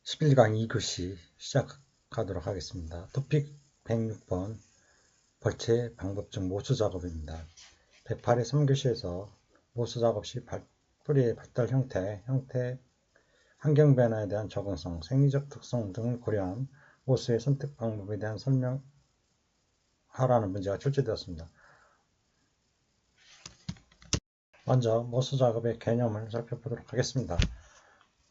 11강 2교시 시작하도록 하겠습니다. 토픽 106번 벌채 방법중 모수 작업입니다. 108의 3교시에서 모수 작업 시 뿌리의 발달 형태, 환경 변화에 대한 적응성, 생리적 특성 등을 고려한 모수의 선택 방법에 대한 설명하라는 문제가 출제되었습니다. 먼저 모수 작업의 개념을 살펴보도록 하겠습니다.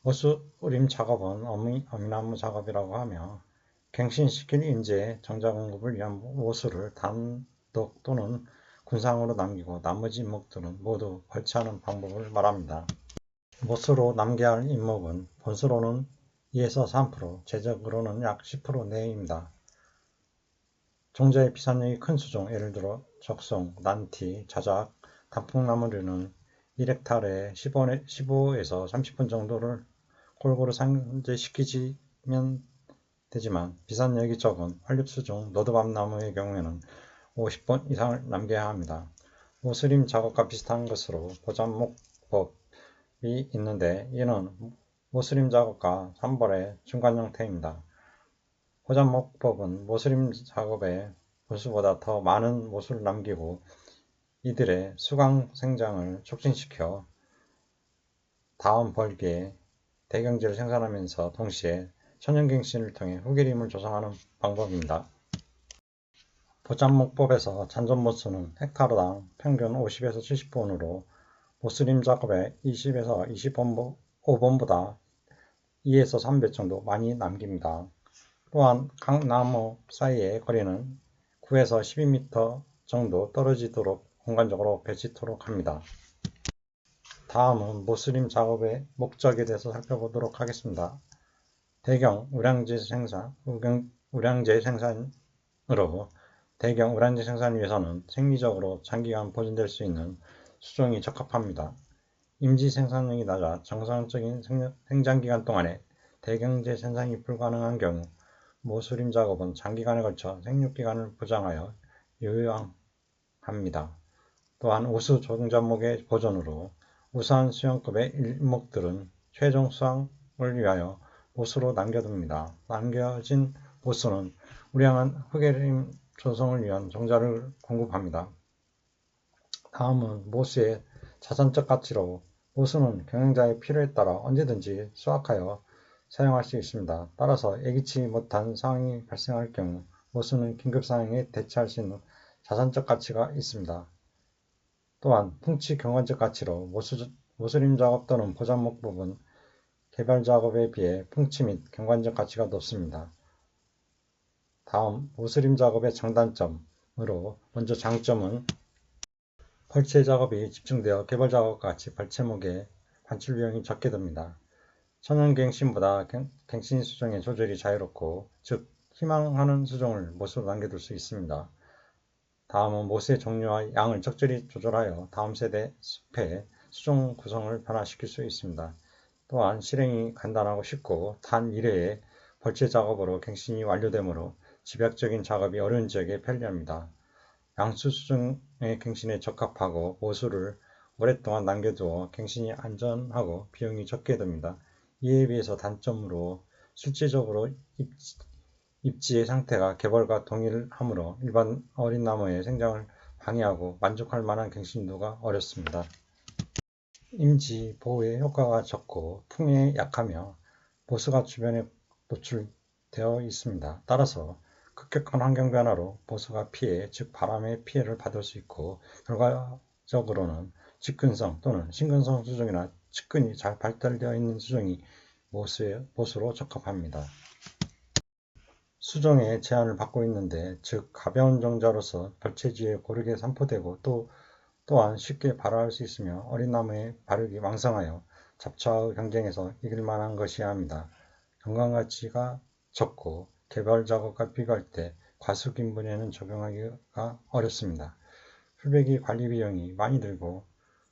모수림 작업은 어미나무 작업이라고 하며 갱신시킨 인재의 정자 공급을 위한 모수를 단독 또는 군상으로 남기고 나머지 인목들은 모두 벌채하는 방법을 말합니다. 모수로 남겨야 할 인목은 본수로는 2에서 3%, 제적으로는 약 10% 내입니다. 종자의 비산력이 큰 수종, 예를 들어 적송, 난티, 자작, 단풍나무류는 1헥타르에 15에서 30분 정도를 골고루 산재시키면 되지만 비산력이 적은 활립수종 너드밤나무의 경우에는 50번 이상을 남겨야 합니다. 모수림 작업과 비슷한 것으로 보잠목법이 있는데 이는 모수림 작업과 산벌의 중간 형태입니다. 보잠목법은 모수림 작업의 본수보다 더 많은 모수를 남기고 이들의 수강 생장을 촉진시켜 다음 벌기에 대경제를 생산하면서 동시에 천연갱신을 통해 후기림을 조성하는 방법입니다. 보잠목법에서 잔존모수는 헥타르당 평균 50에서 70번으로 모수림 작업에 20에서 25번보다 2에서 3배 정도 많이 남깁니다. 또한 각 나무 사이의 거리는 9에서 12m 정도 떨어지도록 공간적으로 배치토록 합니다. 다음은 모수림 작업의 목적에 대해서 살펴보도록 하겠습니다. 대경 우량제 생산으로 대경 우량제 생산을 위해서는 생리적으로 장기간 보존될 수 있는 수종이 적합합니다. 임지 생산량이 낮아 정상적인 생장기간 동안에 대경제 생산이 불가능한 경우 모수림 작업은 장기간에 걸쳐 생육기간을 보장하여 요양합니다. 또한 우수 종자목의 보존으로 우수한 수용급의 일목들은 최종 수확을 위하여 모수로 남겨둡니다. 남겨진 모수는 우량한 흑예림 조성을 위한 종자를 공급합니다. 다음은 모수의 자산적 가치로 모수는 경영자의 필요에 따라 언제든지 수확하여 사용할 수 있습니다. 따라서 예기치 못한 상황이 발생할 경우 모수는 긴급 상황에 대처할 수 있는 자산적 가치가 있습니다. 또한 풍치 경관적 가치로 모수림 작업 또는 보잠목법은 개발 작업에 비해 풍치 및 경관적 가치가 높습니다. 다음 모수림 작업의 장단점으로 먼저 장점은 벌채 작업이 집중되어 개발 작업과 같이 벌채목의 반출 비용이 적게 듭니다. 천연갱신보다 갱신 수종의 조절이 자유롭고 즉 희망하는 수종을 모수로 남겨둘 수 있습니다. 다음은 모수의 종류와 양을 적절히 조절하여 다음 세대 숲의 수종 구성을 변화시킬 수 있습니다. 또한 실행이 간단하고 쉽고 단 1회의 벌채 작업으로 갱신이 완료되므로 집약적인 작업이 어려운 지역에 편리합니다. 양수 수종의 갱신에 적합하고 모수를 오랫동안 남겨두어 갱신이 안전하고 비용이 적게 듭니다. 이에 비해서 단점으로 실질적으로 입지의 상태가 개벌과 동일하므로 일반 어린 나무의 생장을 방해하고 만족할 만한 갱신도가 어렵습니다. 임지 보호에 효과가 적고 풍해에 약하며 모수가 주변에 노출되어 있습니다. 따라서 급격한 환경 변화로 모수가 피해, 즉 바람의 피해를 받을 수 있고 결과적으로는 직근성 또는 신근성 수종이나 측근이 잘 발달되어 있는 수종이 모수로 적합합니다. 수종의 제한을 받고 있는데 즉 가벼운 종자로서 벌채지에 고르게 산포되고 또한 쉽게 발화할 수 있으며 어린 나무의 발육이 왕성하여 잡초와의 경쟁에서 이길 만한 것이어야 합니다. 경관가치가 적고 개발 작업과 비교할 때 과수기분에는 적용하기가 어렵습니다. 풀베기 관리 비용이 많이 들고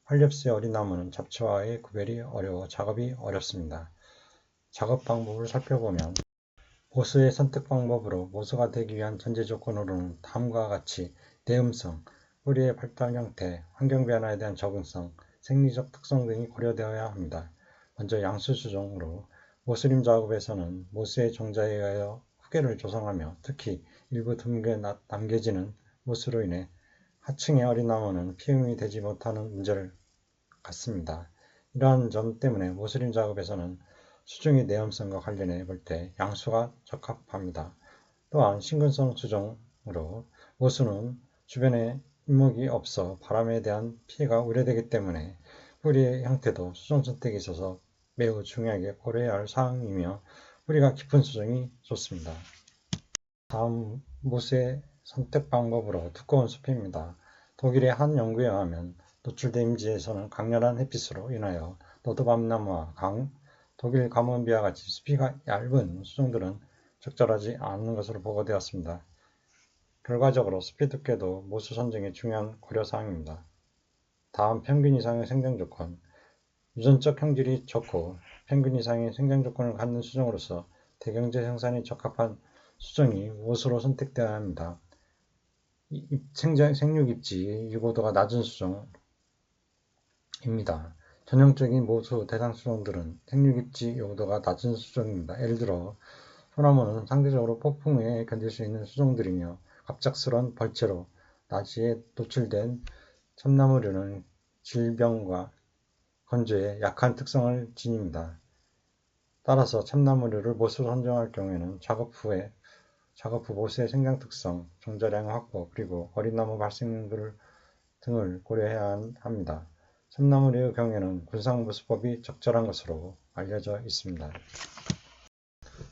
활렵수의 어린 나무는 잡초와의 구별이 어려워 작업이 어렵습니다. 작업 방법을 살펴보면 모수의 선택 방법으로 모수가 되기 위한 전제 조건으로는 다음과 같이 내음성, 뿌리의 발달 형태, 환경 변화에 대한 적응성, 생리적 특성 등이 고려되어야 합니다. 먼저 양수 수종으로 모스림 작업에서는 모스의 종자에 의하여 후계를 조성하며 특히 일부 드물게 남겨지는 모스로 인해 하층의 어린 나무는 피음이 되지 못하는 문제를 갖습니다. 이러한 점 때문에 모스림 작업에서는 수중의 내염성과 관련해 볼 때 양수가 적합합니다. 또한 신근성 수종으로 모수는 주변에 인목이 없어 바람에 대한 피해가 우려되기 때문에 뿌리의 형태도 수종 선택에 있어서 매우 중요하게 고려해야 할 사항이며 뿌리가 깊은 수종이 좋습니다. 다음 모수의 선택 방법으로 두꺼운 숲입니다. 독일의 한 연구에 의하면 노출된 임지에서는 강렬한 햇빛으로 인하여 너드밤나무와 독일 가뭄비와 같이 숲이 얇은 수종들은 적절하지 않은 것으로 보고되었습니다. 결과적으로 숲의 두께도 모수 선정의 중요한 고려사항입니다. 다음 평균 이상의 생장 조건. 유전적 형질이 좋고 평균 이상의 생장 조건을 갖는 수종으로서 대경제 생산에 적합한 수종이 모수로 선택되어야 합니다. 생육입지 유고도가 낮은 수종입니다. 전형적인 모수 대상 수종들은 생육입지 유고도가 낮은 수종입니다. 예를 들어 소나무는 상대적으로 폭풍에 견딜 수 있는 수종들이며 갑작스런 벌채로 낮이에 노출된 참나무류는 질병과 건조에 약한 특성을 지닙니다. 따라서 참나무류를 모수로 선정할 경우에는 작업 후 모수의 생장 특성, 종자량 확보, 그리고 어린 나무 발생률 등을 고려해야 합니다. 참나무류의 경우에는 군상모수법이 적절한 것으로 알려져 있습니다.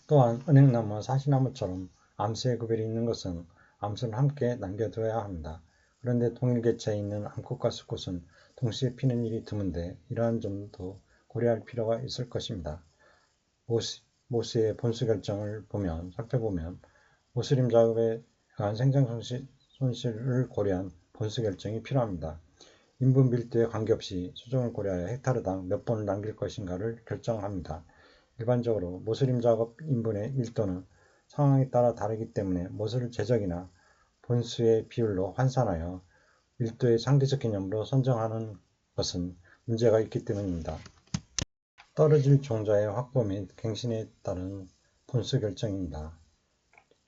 또한 은행나무와 사시나무처럼 암수의 구별이 있는 것은 암수를 함께 남겨두어야 합니다. 그런데 동일 개체에 있는 암꽃과 수꽃은 동시에 피는 일이 드문데 이러한 점도 고려할 필요가 있을 것입니다. 모수의 본수 결정을 살펴보면 모수림 작업에 의한 생장 손실을 고려한 본수 결정이 필요합니다. 인분 밀도에 관계없이 수종을 고려하여 헥타르당 몇 번을 남길 것인가를 결정합니다. 일반적으로 모수림 작업 인분의 밀도는 상황에 따라 다르기 때문에 모수를 제적이나 본수의 비율로 환산하여 밀도의 상대적 개념으로 선정하는 것은 문제가 있기 때문입니다. 떨어질 종자의 확보 및 갱신에 따른 본수 결정입니다.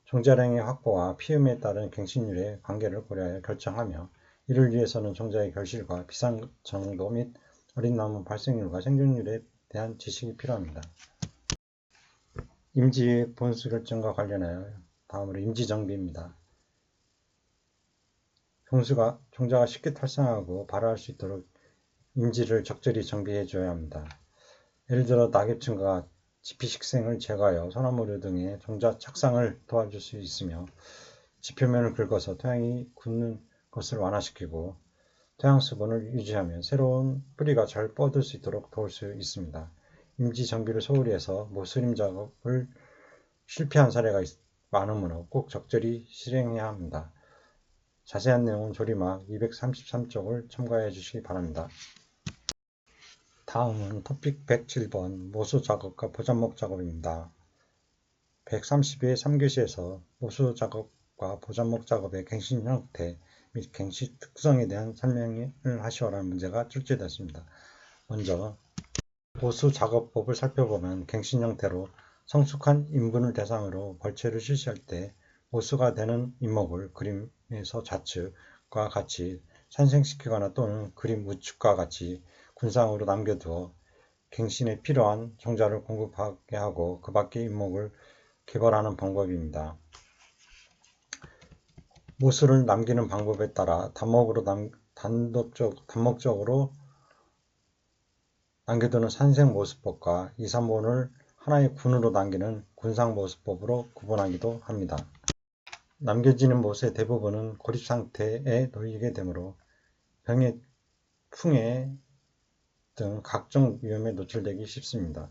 종자량의 확보와 피음에 따른 갱신율의 관계를 고려하여 결정하며 이를 위해서는 종자의 결실과 비상 정도 및 어린 나무 발생률과 생존율에 대한 지식이 필요합니다. 임지의 본수 결정과 관련하여 다음으로 임지 정비입니다. 종자가 쉽게 탈상하고 발화할 수 있도록 임지를 적절히 정비해 줘야 합니다. 예를 들어 낙엽층과 지피식생을 제거하여 소나무류 등의 종자 착상을 도와줄 수 있으며 지표면을 긁어서 토양이 굳는 것을 완화시키고 토양 수분을 유지하며 새로운 뿌리가 잘 뻗을 수 있도록 도울 수 있습니다. 임지 정비를 소홀히 해서 모수림 작업을 실패한 사례가 많으므로 꼭 적절히 실행해야 합니다. 자세한 내용은 조리막 233쪽을 참고해 주시기 바랍니다. 다음은 토픽 107번 모수 작업과 보잔목 작업입니다. 132회 3교시에서 모수 작업과 보잔목 작업의 갱신 형태 및 갱신 특성에 대한 설명을 하시오라는 문제가 출제되었습니다. 먼저 모수 작업법을 살펴보면 갱신 형태로 성숙한 인분을 대상으로 벌채를 실시할 때 모수가 되는 인목을 그림에서 좌측과 같이 산생시키거나 또는 그림 우측과 같이 군상으로 남겨두어 갱신에 필요한 종자를 공급하게 하고 그 밖의 인목을 개발하는 방법입니다. 모수를 남기는 방법에 따라 단목적으로 남겨두는 산생모수법과 2, 3본을 하나의 군으로 남기는 군상모수법으로 구분하기도 합니다. 남겨지는 모수의 대부분은 고립상태에 놓이게 되므로 병에, 풍해 등 각종 위험에 노출되기 쉽습니다.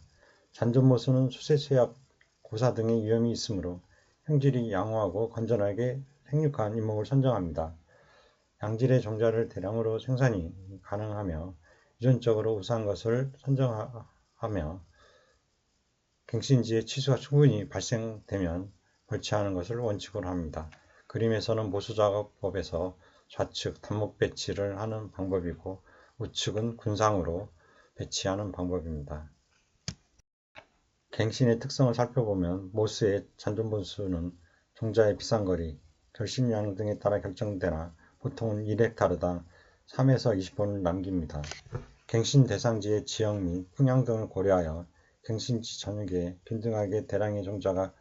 잔존모수는 수세, 쇠약, 고사 등의 위험이 있으므로 형질이 양호하고 건전하게 생육한 인목을 선정합니다. 양질의 종자를 대량으로 생산이 가능하며 유전적으로 우수한 것을 선정하며 갱신지의 치수가 충분히 발생되면 벌채하는 것을 원칙으로 합니다. 그림에서는 모수작업법에서 좌측 단목 배치를 하는 방법이고 우측은 군상으로 배치하는 방법입니다. 갱신의 특성을 살펴보면 모수의 잔존분수는 종자의 비상거리, 결실량 등에 따라 결정되나 보통은 1헥타르당 3에서 20본을 남깁니다. 갱신 대상지의 지형 및 풍향 등을 고려하여 갱신지 전역에 균등하게 대량의 종자가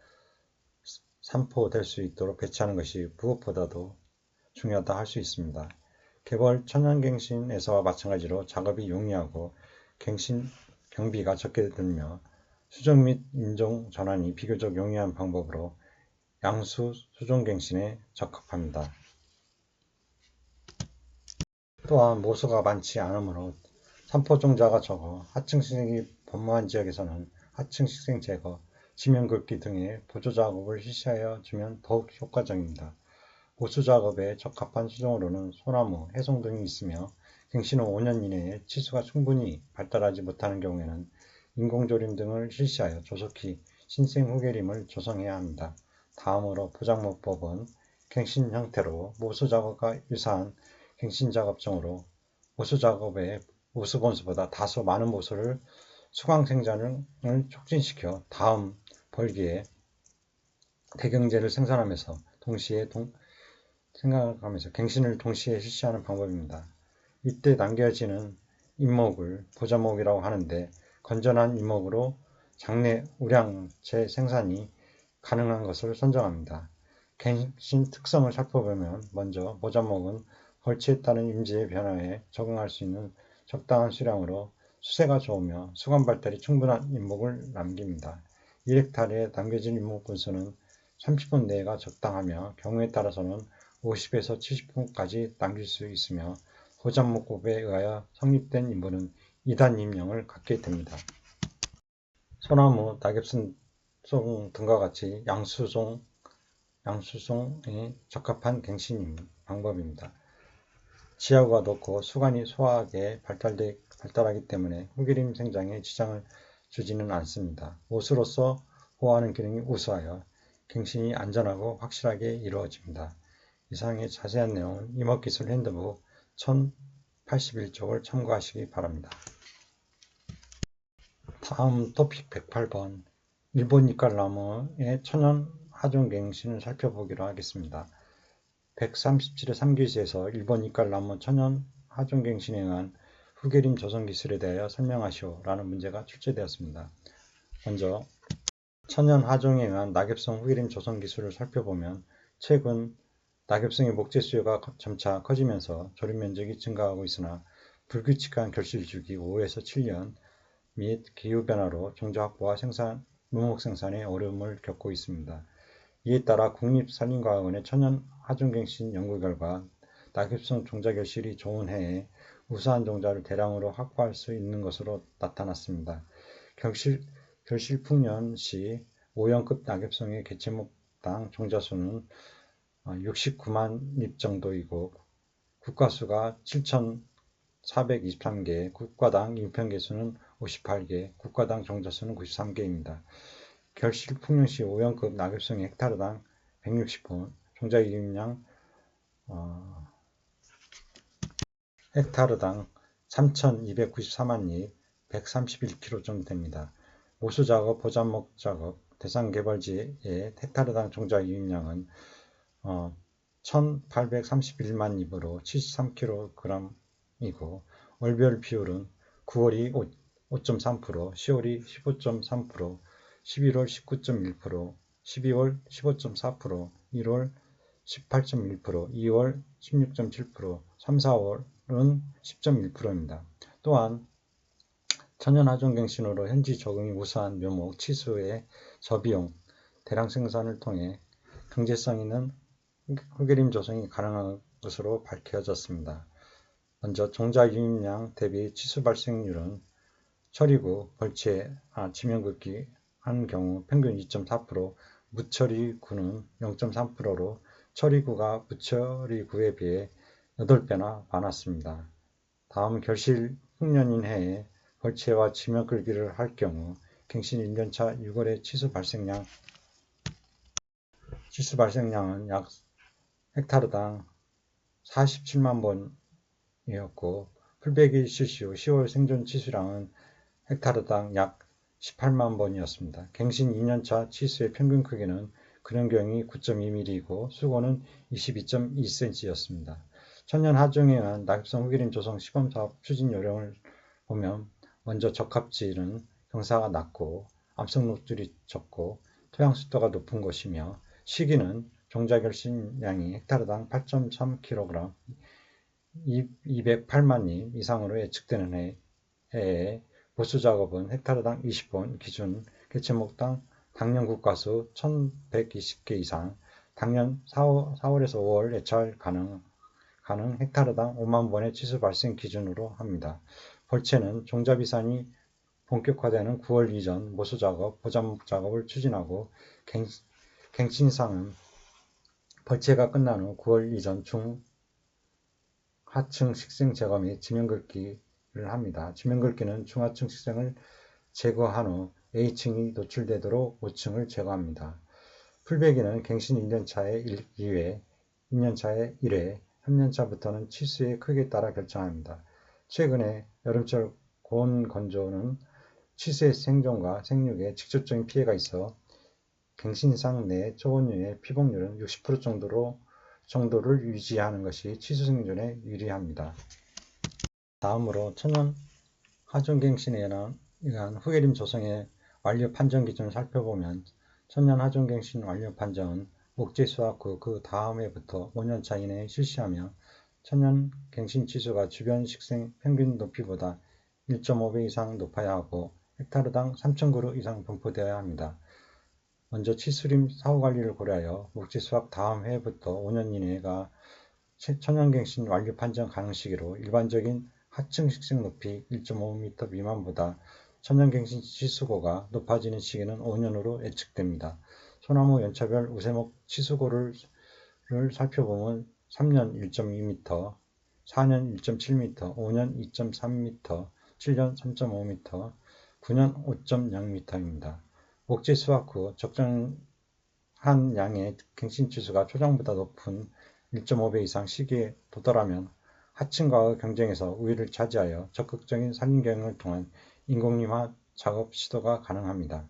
산포될 수 있도록 배치하는 것이 무엇보다도 중요하다 할 수 있습니다. 개벌 천연갱신에서와 마찬가지로 작업이 용이하고 경비가 적게 들며 수정 및 인종 전환이 비교적 용이한 방법으로 양수 수종갱신에 적합합니다. 또한 모수가 많지 않으므로 산포종자가 적어 하층 식생이 번모한 지역에서는 하층 식생 제거, 지면 긁기 등의 보조 작업을 실시하여 주면 더욱 효과적입니다. 모수 작업에 적합한 수종으로는 소나무, 해송 등이 있으며 갱신 후 5년 이내에 치수가 충분히 발달하지 못하는 경우에는 인공조림 등을 실시하여 조속히 신생 후계림을 조성해야 합니다. 다음으로 부작목법은 갱신 형태로 모수 작업과 유사한 갱신 작업종으로 모수 작업의 모수 본수보다 다소 많은 모수를 수강 생산을 촉진시켜 다음 벌기에 대경제를 생산하면서 갱신을 동시에 실시하는 방법입니다. 이때 남겨지는 잎목을 보자목이라고 하는데 건전한 잎목으로 장내 우량 재생산이 가능한 것을 선정합니다. 갱신 특성을 살펴보면 먼저 보자목은 벌치에 따른 임지의 변화에 적응할 수 있는 적당한 수량으로 수세가 좋으며 수관 발달이 충분한 잎목을 남깁니다. 1헥타르에 남겨진 잎목 분수는 30분 내가 적당하며 경우에 따라서는 50에서 70분까지 남길 수 있으며 보장목법에 의하여 성립된 인물은 2단 임명을 갖게 됩니다. 소나무, 낙엽순 등과 같이 양수종에 적합한 갱신 방법입니다. 지하구가 높고 수관이 소하게 발달하기 때문에 후기림 생장에 지장을 주지는 않습니다. 모수로서 보호하는 기능이 우수하여 갱신이 안전하고 확실하게 이루어집니다. 이상의 자세한 내용은 임업기술 핸드북 1081쪽을 참고하시기 바랍니다. 다음 토픽 108번 일본 이깔나무의 천연 하종갱신을 살펴보기로 하겠습니다. 137의 3교시에서 일본 이깔나무 천연 하종갱신에 의한 후계림 조성 기술에 대하여 설명하시오 라는 문제가 출제되었습니다. 먼저 천연 하종에 의한 낙엽성 후계림 조성 기술을 살펴보면 최근 낙엽성의 목재 수요가 점차 커지면서 조림 면적이 증가하고 있으나 불규칙한 결실 주기 5에서 7년 및 기후변화로 종자 확보와 무목 생산에 어려움을 겪고 있습니다. 이에 따라 국립산림과학원의 천연 하종갱신 연구 결과 낙엽성 종자 결실이 좋은 해에 우수한 종자를 대량으로 확보할 수 있는 것으로 나타났습니다. 결실 풍년 시 5형급 낙엽성의 개체목당 종자수는 69만 잎 정도이고 국가수가 7,423개, 국가당 잎평개수는 58개, 국가당 종자수는 93개입니다. 결실 풍년시 5형급 낙엽성의 헥타르당 160분, 종자 유입량 헥타르당 3,294만 잎, 131kg 정도 됩니다. 모수 작업, 보자목 작업, 대상 개발지의 헥타르당 종자 유입량은 1831만 잎으로 73kg이고 월별 비율은 9월이 5.3%, 10월이 15.3%, 11월 19.1%, 12월 15.4%, 1월 18.1%, 2월 16.7%, 3, 4월은 10.1%입니다. 또한 천연하종갱신으로 현지 적응이 우수한 묘목, 치수의 저비용, 대량 생산을 통해 경제성 있는 후계림 조성이 가능한 것으로 밝혀졌습니다. 먼저 종자 유입량 대비 치수 발생률은 처리구, 벌채, 지면 긋기 한 경우 평균 2.4%, 무처리구는 0.3%로 처리구가 무처리구에 비해 8배나 많았습니다. 다음 결실 풍년인 해에 벌채와 지면 긁기를 할 경우 갱신 1년차 6월의 치수 발생량은 약 헥타르당 47만 번이었고 풀배기 실시 후 10월 생존 치수량은 헥타르당 약 18만 번이었습니다. 갱신 2년차 치수의 평균 크기는 근원경이 9.2mm이고 수고는 22.2cm였습니다. 천년 하중에 의한 낙엽성 흑일임 조성 시범사업 추진 요령을 보면 먼저 적합지는 경사가 낮고 암석 녹줄이 적고 토양 습도가 높은 곳이며 시기는 종자 결신량이 헥타르당 8.3kg 208만 림 이상으로 예측되는 해에 보수 작업은 헥타르당 20본 기준 개체목당 당년 국가수 1120개 이상 당년 4월에서 5월 예찰 가능 헥타르당 5만 번의 치수 발생 기준으로 합니다. 벌채는 종자비산이 본격화되는 9월 이전 모수작업, 보잠목 작업을 추진하고 갱신상은 벌채가 끝난 후 9월 이전 중 하층 식생 제거 및 지면긁기를 합니다. 지면긁기는 중하층 식생을 제거한 후 A층이 노출되도록 5층을 제거합니다. 풀베기는 갱신 1년차에 2회, 2년차에 1회, 3년차부터는 치수의 크기에 따라 결정합니다. 최근에 여름철 고온 건조는 치수의 생존과 생육에 직접적인 피해가 있어 갱신상 내 초원류의 피복률은 60% 정도를 유지하는 것이 치수 생존에 유리합니다. 다음으로 천연 하중갱신에 의한 후계림 조성의 완료 판정 기준을 살펴보면 천연 하중갱신 완료 판정은 목재 수확 후 그 다음 해부터 5년차 이내에 실시하며 천연 갱신 치수가 주변 식생 평균 높이보다 1.5배 이상 높아야 하고 헥타르당 3,000그루 이상 분포되어야 합니다. 먼저 치수림 사후관리를 고려하여 목재 수확 다음 해부터 5년 이내가 천연갱신 완료 판정 가능 시기로 일반적인 하층 식생 높이 1.5m 미만보다 천연갱신 치수고가 높아지는 시기는 5년으로 예측됩니다. 소나무 연차별 우세목 치수고를 살펴보면 3년 1.2m, 4년 1.7m, 5년 2.3m, 7년 3.5m, 9년 5.0m입니다. 목재 수확 후 적정한 양의 갱신치수가 초장보다 높은 1.5배 이상 시기에 도달하면 하층과의 경쟁에서 우위를 차지하여 적극적인 산림경영을 통한 인공림화 작업 시도가 가능합니다.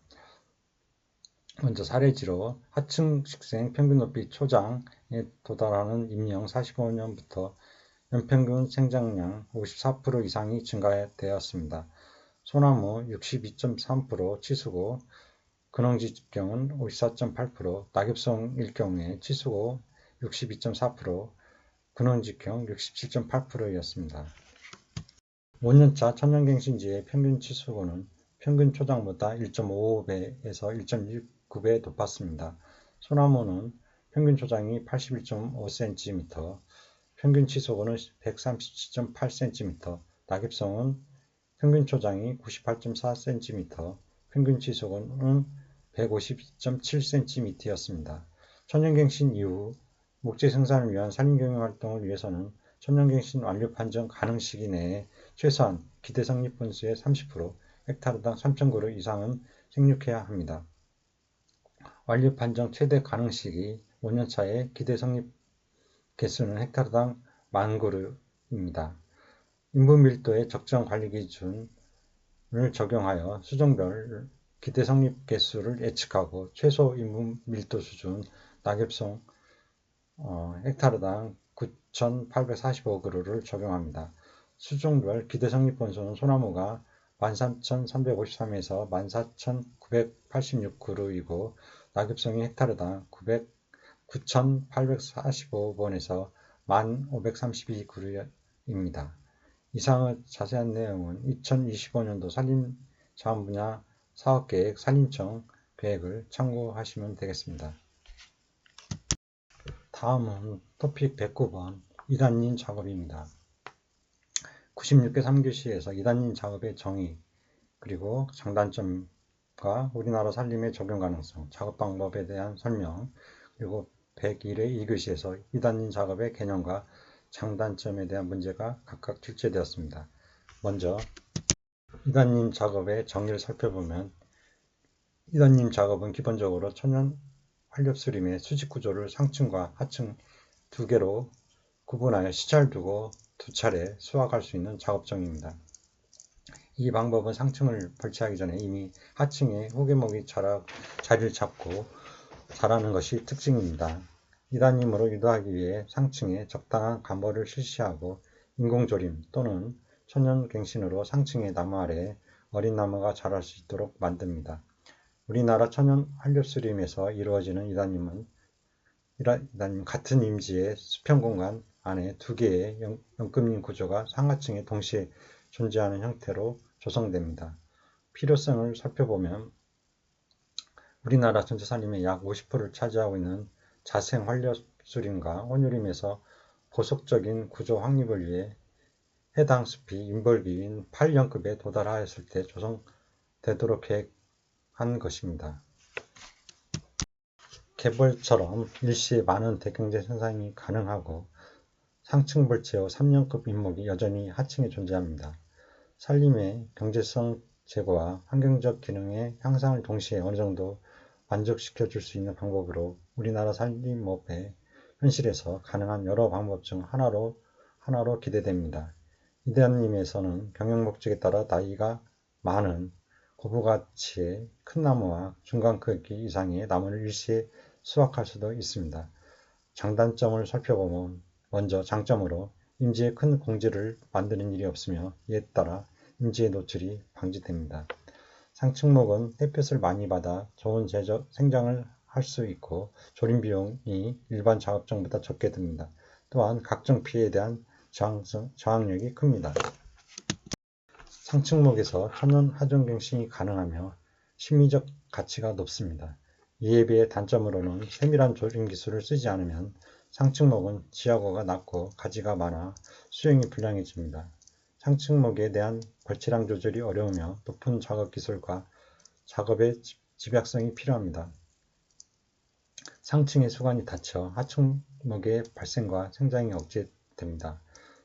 먼저 사례지로 하층 식생 평균 높이 초장에 도달하는 임영 45년부터 연평균 생장량 54% 이상이 증가되었습니다. 소나무 62.3% 치수고, 근홍지경은 54.8%, 낙엽성일 경우에 치수고 62.4%, 근홍지경 67.8%였습니다. 5년차 천연갱신지의 평균 치수고는 평균 초장보다 1.55배에서 1.69배 높았습니다. 소나무는 평균 초장이 81.5cm, 평균 치수고는 137.8cm, 낙엽성은 평균 초장이 98.4cm, 평균 치수고는 150.7cm였습니다. 천연갱신 이후 목재 생산을 위한 산림경영 활동을 위해서는 천연갱신 완료 판정 가능 시기 내에 최소한 기대 성립 분수의 30%, 헥타르당 3,000그루 이상은 생육해야 합니다. 완료 판정 최대 가능 시기 5년차의 기대 성립 개수는 헥타르당 10,000그루입니다. 인분 밀도의 적정 관리 기준을 적용하여 수종별 기대 성립 개수를 예측하고 최소 인분 밀도 수준 낙엽성 헥타르당 9,845그루를 적용합니다. 수종별 기대 성립 번수는 소나무가 13,353에서 14,986그루이고 낙엽성이 헥타르당 9,845번에서 1,532그루입니다. 이상의 자세한 내용은 2025년도 산림자원 분야 사업계획 산림청 계획을 참고하시면 되겠습니다. 다음은 토픽 109번 2단님 작업입니다. 96개 3교시에서 2단님 작업의 정의, 그리고 장단점과 우리나라 산림의 적용 가능성, 작업 방법에 대한 설명, 그리고 101회 2교시에서 2단님 작업의 개념과 장단점에 대한 문제가 각각 출제되었습니다. 먼저 2단님 작업의 정의를 살펴보면 2단님 작업은 기본적으로 천연 활렵수림의 수직 구조를 상층과 하층 두 개로 구분하여 시차를 두고 두 차례 수확할 수 있는 작업정입니다. 이 방법은 상층을 설치하기 전에 이미 하층에 호개목이 자리를 잡고 자라는 것이 특징입니다. 이단임으로 유도하기 위해 상층에 적당한 간벌을 실시하고 인공조림 또는 천연갱신으로 상층의 나무 아래에 어린 나무가 자랄 수 있도록 만듭니다. 우리나라 천연 한렵수림에서 이루어지는 이단임은 같은 임지의 수평 공간 안에 두 개의 연금림 구조가 상하층에 동시에 존재하는 형태로 조성됩니다. 필요성을 살펴보면 우리나라 전체 산림의 약 50%를 차지하고 있는 자생 활렵수림과 온유림에서 보속적인 구조 확립을 위해 해당 숲이 인벌기인 8년급에 도달하였을 때 조성되도록 계획한 것입니다. 개벌처럼 일시에 많은 대경제 생산이 가능하고 상층 벌채 후 3년급 인목이 여전히 하층에 존재합니다. 산림의 경제성 제고와 환경적 기능의 향상을 동시에 어느 정도 만족시켜 줄 수 있는 방법으로 우리나라 산림업의 현실에서 가능한 여러 방법 중 하나로 기대됩니다. 이대한님에서는 경영 목적에 따라 나이가 많은 고부가치의 큰 나무와 중간 크기 이상의 나무를 일시에 수확할 수도 있습니다. 장단점을 살펴보면 먼저 장점으로 임지에 큰 공지를 만드는 일이 없으며 이에 따라 임지의 노출이 방지됩니다. 상층목은 햇볕을 많이 받아 좋은 생장을 할 수 있고 조림 비용이 일반 작업장보다 적게 듭니다. 또한 각종 피해에 대한 저항력이 큽니다. 상층목에서 천연 하중갱신이 가능하며 심리적 가치가 높습니다. 이에 비해 단점으로는 세밀한 조림 기술을 쓰지 않으면 상층목은 지하고가 낮고 가지가 많아 수용이 불량해집니다. 상층목에 대한 벌채량 조절이 어려우며 높은 작업 기술과 작업의 집약성이 필요합니다. 상층의 수관이 닫혀 하층목의 발생과 생장이 억제됩니다.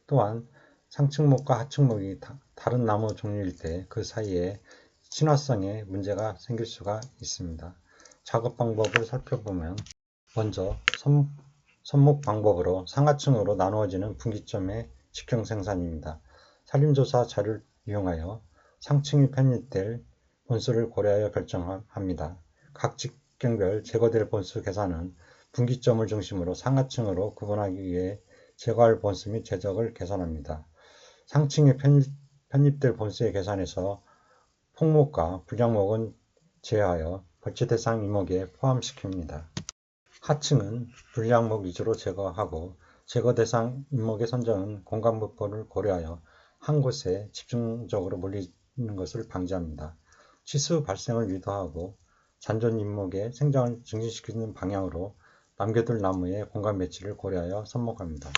또한 상층목과 하층목이 다른 나무 종류일 때 그 사이에 친화성에 문제가 생길 수가 있습니다. 작업 방법을 살펴보면 먼저 선목 방법으로 상하층으로 나누어지는 분기점의 직경 생산입니다. 산림조사 자료를 이용하여 상층이 편입될 본수를 고려하여 결정합니다. 각 직경별 제거될 본수 계산은 분기점을 중심으로 상하층으로 구분하기 위해 제거할 본수 및 제적을 계산합니다. 상층에 편입될 본수의 계산에서 폭목과 불량목은 제외하여 벌채 대상 이목에 포함시킵니다. 하층은 불량목 위주로 제거하고 제거 대상 인목의 선정은 공간 분포를 고려하여 한 곳에 집중적으로 몰리는 것을 방지합니다. 치수 발생을 유도하고 잔존 인목의 생장을 증진시키는 방향으로 남겨둘 나무의 공간 배치를 고려하여 선목합니다.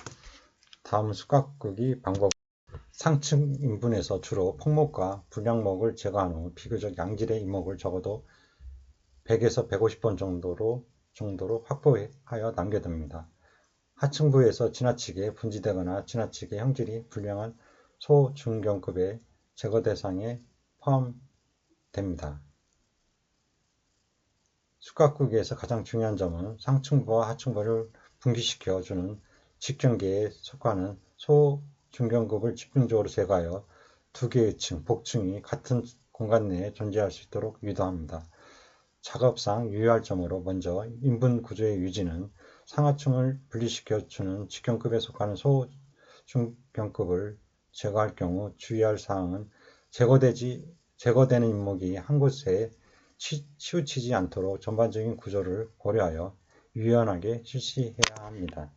다음 숲가꾸기 방법. 상층 인분에서 주로 폭목과 불량목을 제거한 후 비교적 양질의 인목을 적어도 100에서 150번 정도로 확보하여 남겨둡니다. 하층부에서 지나치게 분지되거나 지나치게 형질이 불량한 소중경급의 제거 대상에 포함됩니다. 숲가꾸기에서 가장 중요한 점은 상층부와 하층부를 분기시켜 주는 직경계에 속하는 소중경급을 집중적으로 제거하여 두 개의 층, 복층이 같은 공간 내에 존재할 수 있도록 유도합니다. 작업상 유의할 점으로 먼저 인분 구조의 유지는 상하층을 분리시켜 주는 직경급에 속하는 소중경급을 제거할 경우 주의할 사항은 제거되는 인목이 한 곳에 치우치지 않도록 전반적인 구조를 고려하여 유연하게 실시해야 합니다.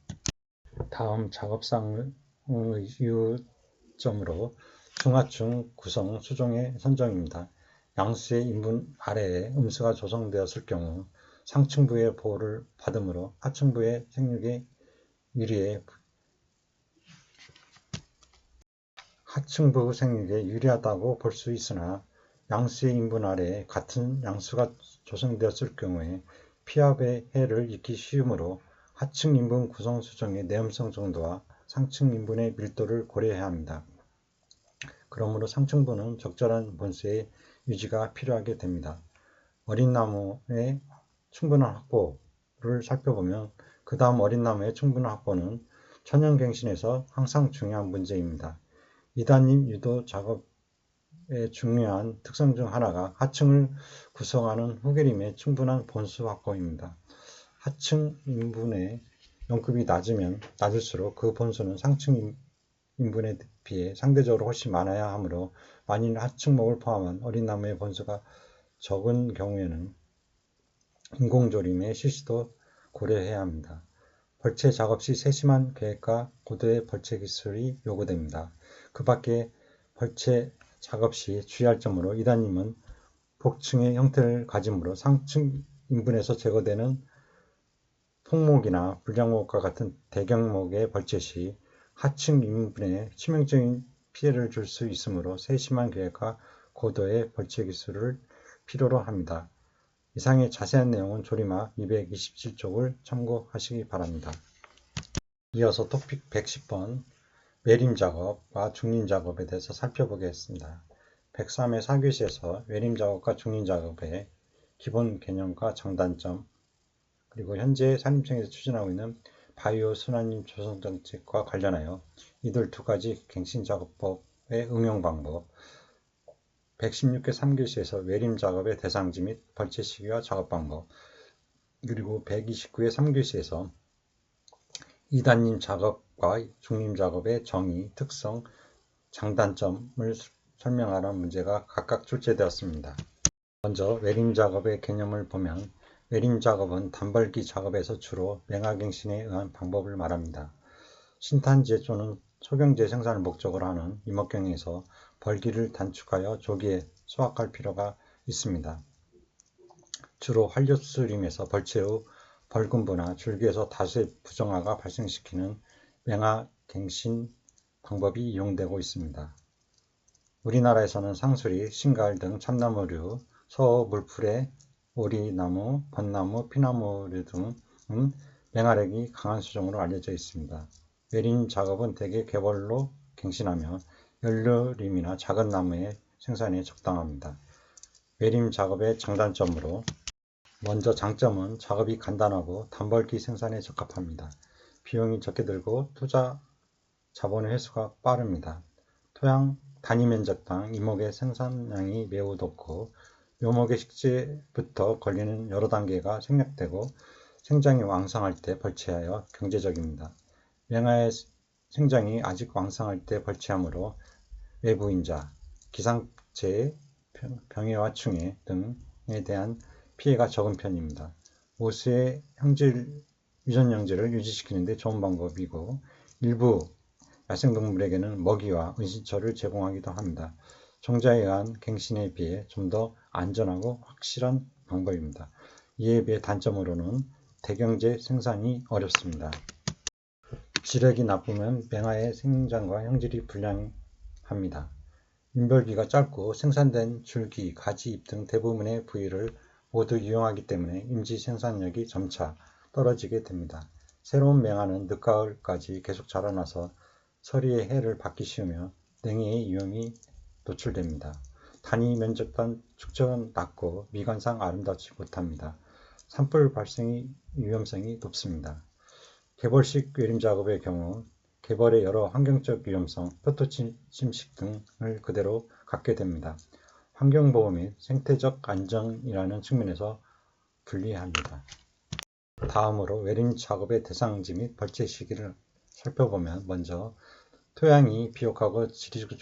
다음 작업상 유의점으로 중하층 구성 수종의 선정입니다. 양수의 인분 아래에 음수가 조성되었을 경우 상층부의 보호를 받으므로 하층부의 생육에 유리하다고 볼 수 있으나 양수의 인분 아래에 같은 양수가 조성되었을 경우에 피합의 해를 입기 쉬우므로 하층 인분 구성 수정의 내음성 정도와 상층 인분의 밀도를 고려해야 합니다. 그러므로 상층부는 적절한 본수의 유지가 필요하게 됩니다. 어린 나무의 충분한 확보를 살펴보면 그 다음 어린 나무의 충분한 확보는 천연갱신에서 항상 중요한 문제입니다. 이단임 유도 작업 벌채의 중요한 특성 중 하나가 하층을 구성하는 후계림의 충분한 본수 확보입니다. 하층 인분의 연급이 낮으면 낮을수록 그 본수는 상층 인분에 비해 상대적으로 훨씬 많아야 하므로 만일 하층목을 포함한 어린 나무의 본수가 적은 경우에는 인공조림의 실시도 고려해야 합니다. 벌채 작업 시 세심한 계획과 고도의 벌채 기술이 요구됩니다. 그 밖에 벌채 작업 시 주의할 점으로 이단님은 복층의 형태를 가지므로 상층 인분에서 제거되는 폭목이나 불량목과 같은 대경목의 벌채 시 하층 인분에 치명적인 피해를 줄 수 있으므로 세심한 계획과 고도의 벌채 기술을 필요로 합니다. 이상의 자세한 내용은 조리막 227쪽을 참고하시기 바랍니다. 이어서 토픽 110번 외림 작업과 중림 작업에 대해서 살펴보겠습니다. 103의 4교시에서 외림 작업과 중림 작업의 기본 개념과 장단점, 그리고 현재 산림청에서 추진하고 있는 바이오 순환림 조성 정책과 관련하여 이들 두 가지 갱신 작업법의 응용 방법, 116회 3교시에서 외림 작업의 대상지 및 벌채 시기와 작업 방법, 그리고 129회 3교시에서 2단님 작업과 중림 작업의 정의, 특성, 장단점을 설명하는 문제가 각각 출제되었습니다. 먼저 외림 작업의 개념을 보면 외림 작업은 단벌기 작업에서 주로 맹하갱신에 의한 방법을 말합니다. 신탄재 또는 소경재 생산을 목적으로 하는 임업경에서 벌기를 단축하여 조기에 수확할 필요가 있습니다. 주로 한류수림에서 벌채 후 벌금부나 줄기에서 다수의 부정화가 발생시키는 맹하갱신 방법이 이용되고 있습니다. 우리나라에서는 상수리, 신가을 등 참나무류, 서호 물풀에 오리나무, 벚나무, 피나무류 등은 맹활액이 강한 수종으로 알려져 있습니다. 외림 작업은 대개 궤벌로 갱신하며 연료림이나 작은 나무의 생산에 적당합니다. 외림 작업의 장단점으로 먼저 장점은 작업이 간단하고 단벌기 생산에 적합합니다. 비용이 적게 들고 투자 자본의 회수가 빠릅니다. 토양 단위 면적당 이목의 생산량이 매우 높고 묘목의 식재부터 걸리는 여러 단계가 생략되고 생장이 왕성할 때 벌채하여 경제적입니다. 맹하의 생장이 아직 왕성할 때 벌채하므로 외부 인자, 기상체의 병해와 충해 등에 대한 피해가 적은 편입니다. 모수의 유전 형질을 유지시키는 데 좋은 방법이고 일부 야생동물에게는 먹이와 은신처를 제공하기도 합니다. 종자에 의한 갱신에 비해 좀 더 안전하고 확실한 방법입니다. 이에 비해 단점으로는 대경제 생산이 어렵습니다. 지력이 나쁘면 맹하의 생장과 형질이 불량합니다. 인벌기가 짧고 생산된 줄기, 가지, 잎 등 대부분의 부위를 모두 이용하기 때문에 임시 생산력이 점차 떨어지게 됩니다. 새로운 맹하는 늦가을까지 계속 자라나서 서리의 해를 받기 쉬우며 냉해의 위험이 노출됩니다. 단위 면적단 축적은 낮고 미관상 아름답지 못합니다. 산불 발생 위험성이 높습니다. 개벌식 외림 작업의 경우 개벌의 여러 환경적 위험성, 표토침식 등을 그대로 갖게 됩니다. 환경보호 및 생태적 안정이라는 측면에서 불리합니다. 다음으로 외림 작업의 대상지 및 벌채 시기를 살펴보면 먼저 토양이 비옥하고 지리적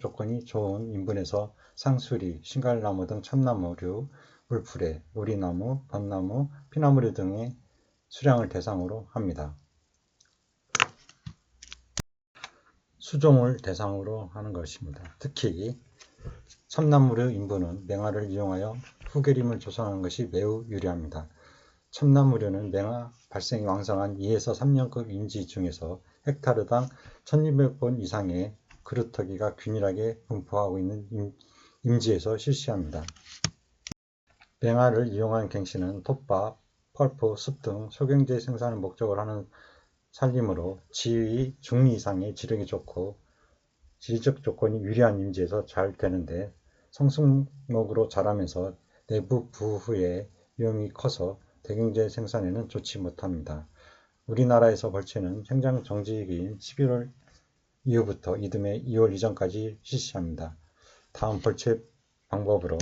조건이 좋은 인분에서 상수리, 신갈나무 등 참나무류, 물풀에, 오리나무, 벚나무, 피나무류 등의 수량을 대상으로 합니다. 수종을 대상으로 하는 것입니다. 특히 참나무류 인분은 맹하를 이용하여 후계림을 조성하는 것이 매우 유리합니다. 참나무류는 맹하 발생이 왕성한 2에서 3년급 임지 중에서 헥타르당 1200번 이상의 그루터기가 균일하게 분포하고 있는 임지에서 실시합니다. 맹하를 이용한 갱신은 톱밥, 펄프, 숲 등 소경재 생산을 목적으로 하는 산림으로 지위 중위 이상의 지력이 좋고 지리적 조건이 유리한 임지에서 잘 되는데 성숙목으로 자라면서 내부 부후의 위험이 커서 대경재 생산에는 좋지 못합니다. 우리나라에서 벌채는 생장 정지기인 11월 이후부터 이듬해 2월 이전까지 실시합니다. 다음 벌채 방법으로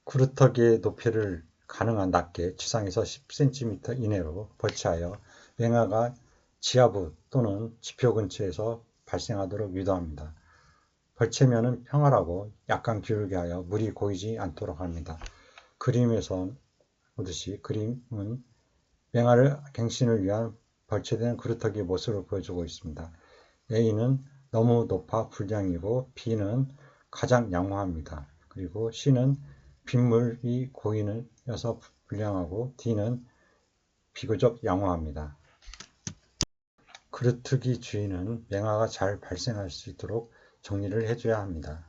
구루터기의 높이를 가능한 낮게 지상에서 10cm 이내로 벌채하여 맹아가 지하부 또는 지표 근처에서 발생하도록 유도합니다. 벌채면은 평활하고 약간 기울게 하여 물이 고이지 않도록 합니다. 그림에서 보듯이 그림은 맹아를 갱신을 위한 벌채된 구루터기의 모습을 보여주고 있습니다. A는 너무 높아 불량이고 B는 가장 양호합니다. 그리고 C는 빗물이 고이여서 불량하고 D는 비교적 양호합니다. 구루터기 주위는 맹아가 잘 발생할 수 있도록 정리를 해줘야 합니다.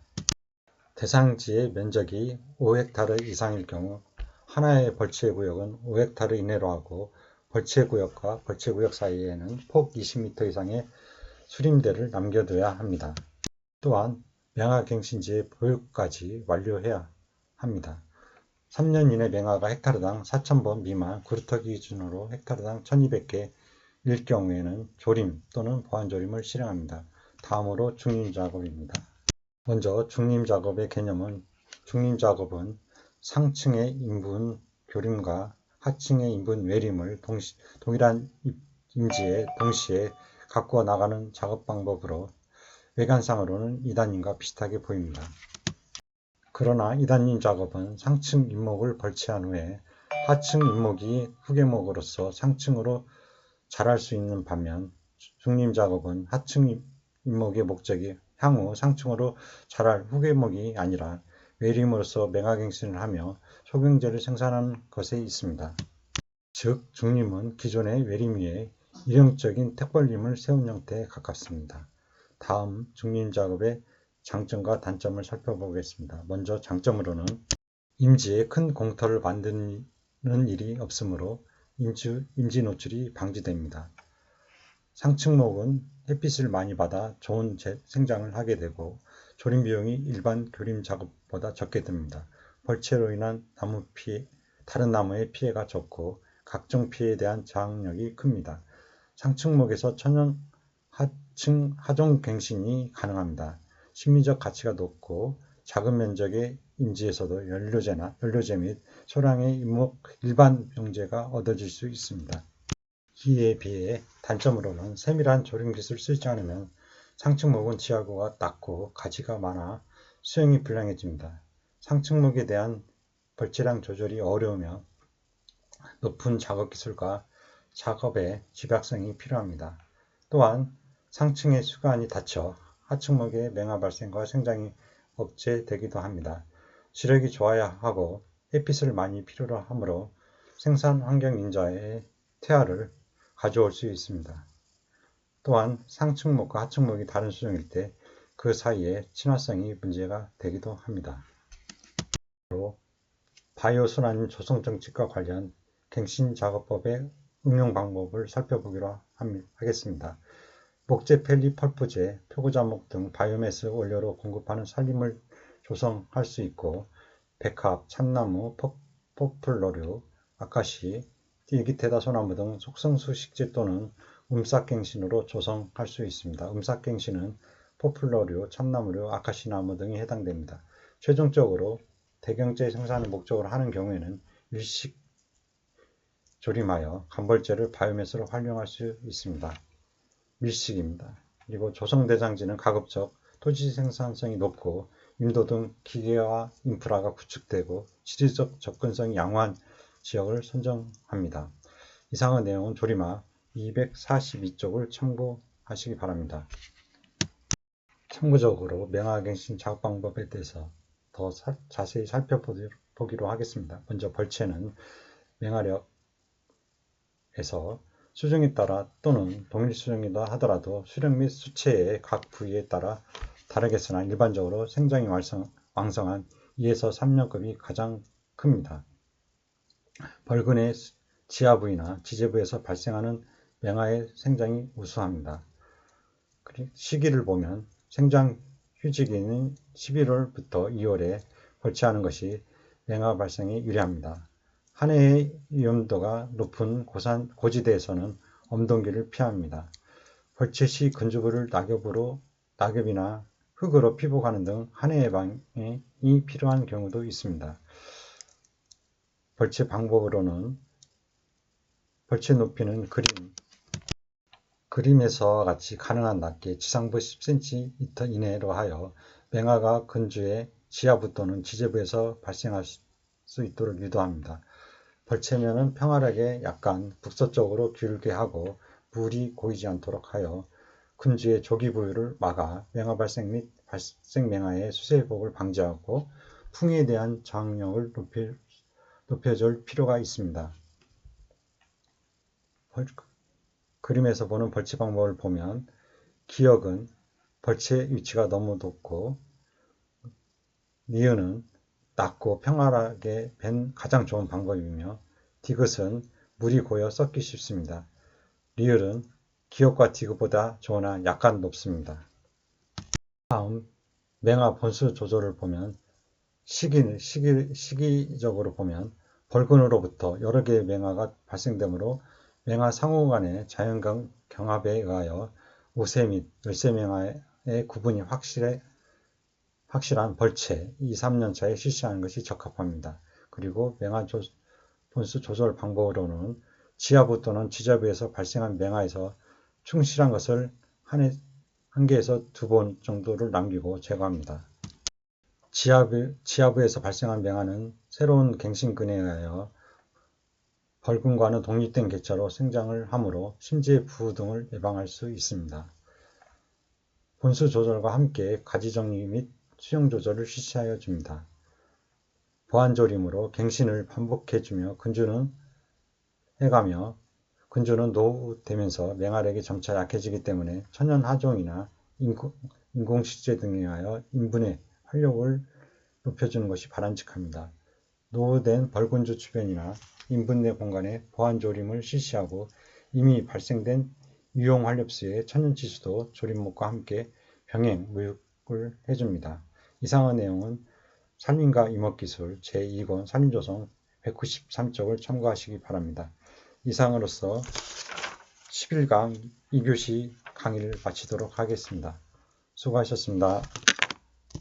대상지의 면적이 5헥타르 이상일 경우 하나의 벌채구역은 5헥타르 이내로 하고 벌채구역과 벌채구역 사이에는 폭 20m 이상의 수림대를 남겨둬야 합니다. 또한 맹아갱신지의 보육까지 완료해야 합니다. 3년 이내 맹아가 헥타르당 4,000번 미만, 구루터기 기준으로 헥타르당 1,200개 일 경우에는 조림 또는 보완조림을 실행합니다. 다음으로 중림작업입니다. 먼저 중림작업의 개념은 중림작업은 상층의 인분 교림과 하층의 인분 외림을 동일한 임지에 동시에 가꾸어 나가는 작업 방법으로 외관상으로는 2단임과 비슷하게 보입니다. 그러나 2단임 작업은 상층 인목을 벌채한 후에 하층 인목이 후계목으로서 상층으로 자랄 수 있는 반면 중림 작업은 하층 인목의 목적이 향후 상층으로 자랄 후계목이 아니라 외림으로서 맹아갱신을 하며 소경재를 생산하는 것에 있습니다. 즉 중림은 기존의 외림 위에 일형적인 택벌림을 세운 형태에 가깝습니다. 다음 중림 작업의 장점과 단점을 살펴보겠습니다. 먼저 장점으로는 임지에 큰 공터를 만드는 일이 없으므로 임지 노출이 방지됩니다. 상층목은 햇빛을 많이 받아 좋은 생장을 하게 되고 조림 비용이 일반 교림 작업보다 적게 듭니다. 벌채로 인한 다른 나무의 피해가 적고 각종 피해에 대한 저항력이 큽니다. 상층목에서 천연 하종 갱신이 가능합니다. 심리적 가치가 높고 작은 면적의 임지에서도 연료제 및 소량의 일반 병제가 얻어질 수 있습니다. 이에 비해 단점으로는 세밀한 조림 기술을 쓰지 않으면 상층목은 지하구가 낮고 가지가 많아 수영이 불량해집니다. 상층목에 대한 벌채량 조절이 어려우며 높은 작업 기술과 작업의 집약성이 필요합니다. 또한 상층의 수간이 닫혀 하층목의 맹아 발생과 생장이 억제되기도 합니다. 지력이 좋아야 하고 햇빛을 많이 필요로 하므로 생산 환경 인자의 퇴화를 가져올 수 있습니다. 또한 상층목과 하층목이 다른 수종일 때 그 사이에 친화성이 문제가 되기도 합니다. 바이오순환 조성정책과 관련 갱신작업법의 응용 방법을 살펴보기로 하겠습니다. 목재, 펠리, 펄프제, 표고자목 등 바이오매스 원료로 공급하는 산림을 조성할 수 있고 백합, 참나무, 포플러류, 아카시, 일기테다 소나무 등 속성수 식재 또는 음싹갱신으로 조성할 수 있습니다. 음싹갱신은 포플러류, 참나무류, 아카시나무 등이 해당됩니다. 최종적으로 대경제 생산을 목적으로 하는 경우에는 일식 조림하여 간벌재를 바이오매스로 활용할 수 있습니다. 밀식입니다. 그리고 조성대장지는 가급적 토지 생산성이 높고 인도 등 기계와 인프라가 구축되고 지리적 접근성이 양호한 지역을 선정합니다. 이상의 내용은 조림화 242쪽을 참고하시기 바랍니다. 참고적으로 맹아갱신 작업 방법에 대해서 더 자세히 살펴보기로 하겠습니다. 먼저 벌채는 맹아력에서 수종에 따라 또는 동일 수종이다 하더라도 수령 및 수체의 각 부위에 따라 다르겠으나 일반적으로 생장이 왕성한 2에서 3년급이 가장 큽니다. 벌근의 지하부위나 지제부에서 발생하는 맹아의 생장이 우수합니다. 시기를 보면 생장 휴지기는 11월부터 2월에 벌채하는 것이 맹아 발생에 유리합니다. 한 해의 위험도가 높은 고지대에서는 엄동기를 피합니다. 벌채 시 근주부를 낙엽이나 흙으로 피복하는 등 한해 예방에 필요한 경우도 있습니다. 벌채 방법으로는 벌채 높이는 그림에서 같이 가능한 낮게 지상부 10cm 이내로 하여 맹아가 근주의 지하부 또는 지제부에서 발생할 수 있도록 유도합니다. 벌채면은 평활하게 약간 북서쪽으로 기울게 하고 물이 고이지 않도록 하여 근주의 조기 부유를 막아 맹아 발생 및 발생 맹아의 수세 회복을 방지하고 풍해에 대한 저항력을 높여줄 필요가 있습니다. 그림에서 보는 벌채 방법을 보면 기역은 벌채 위치가 너무 높고 니은은 낮고 평활하게 벤 가장 좋은 방법이며 디귿은 물이 고여 썩기 쉽습니다. 리을은 기역과 디귿보다 좋으나 약간 높습니다. 다음 맹아 번수 조절을 보면 시기적으로 보면 벌근으로부터 여러 개의 맹아가 발생되므로 맹아 상호 간의 자연 경합에 의하여 우세 및 열세 맹아의 구분이 확실한 벌채 2, 3년차에 실시하는 것이 적합합니다. 그리고 맹아 본수 조절 방법으로는 지하부 또는 지자부에서 발생한 맹아에서 충실한 것을 한 개에서 두 번 정도를 남기고 제거합니다. 지하부에서 발생한 맹아는 새로운 갱신근에 의하여 벌근과는 독립된 객차로 생장을 하므로 심지의 부후 등을 예방할 수 있습니다. 본수 조절과 함께 가지 정리 및 수영 조절을 실시하여 줍니다. 보완조림으로 갱신을 반복해주며 근주는 해가며 근주는 노후되면서 맹아력이 점차 약해지기 때문에 천연하종이나 인공식재 등에 의하여 인분의 활력을 높여주는 것이 바람직합니다. 노후된 벌근주 주변이나 인분 내 공간에 보완조림을 실시하고 이미 발생된 유용환렵수의 천연치수도 조림목과 함께 병행, 무육을 해줍니다. 이상한 내용은 산림과 임업기술 제2권 산림조성 193쪽을 참고하시기 바랍니다. 이상으로서 11강 2교시 강의를 마치도록 하겠습니다. 수고하셨습니다.